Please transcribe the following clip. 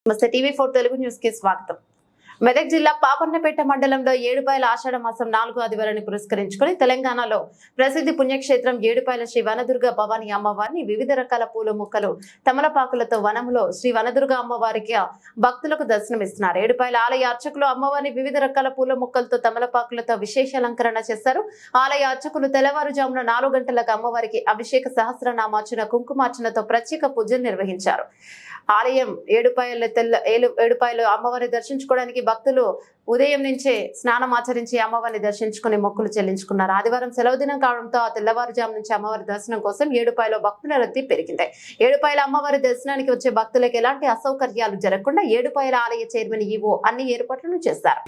నమస్తే టీవీ4 తెలుగు న్యూస్ కి స్వాగతం. మెదక్ జిల్లా పాపన్నపేట మండలంలో ఏడుపాయల ఆషాఢ మాసం 4వ ఆదివారాన్ని పురస్కరించుకుని తెలంగాణలో ప్రసిద్ధి పుణ్యక్షేత్రం ఏడుపాయల శ్రీ వనదుర్గ భవానీ అమ్మవారిని వివిధ రకాల పూల మొక్కలు తమలపాకులతో వనములో శ్రీ వనదుర్గ అమ్మవారికి భక్తులకు దర్శనమిస్తున్నారు. ఏడుపాయల ఆలయ అర్చకులు అమ్మవారిని వివిధ రకాల పూల మొక్కలతో తమలపాకులతో విశేష అలంకరణ చేశారు. ఆలయ అర్చకులు తెల్లవారుజామున 4 గంటలకు అమ్మవారికి అభిషేక సహస్రనామార్చన కుంకుమార్చనతో ప్రత్యేక పూజలు నిర్వహించారు. ఆలయం ఏడుపాయలు అమ్మవారిని దర్శించుకోవడానికి భక్తులు ఉదయం నుంచే స్నానం ఆచరించి అమ్మవారిని దర్శించుకుని మొక్కులు చెల్లించుకున్నారు. ఆదివారం సెలవు దినం కావడంతో ఆ తెల్లవారుజాము నుంచి అమ్మవారి దర్శనం కోసం ఏడుపాయలో భక్తుల రద్దీ పెరిగింది. ఏడుపాయల అమ్మవారి దర్శనానికి వచ్చే భక్తులకు ఎలాంటి అసౌకర్యాలు జరగకుండా ఏడుపాయల ఆలయ చైర్మన్ ఈవో అన్ని ఏర్పాట్లను చేశారు.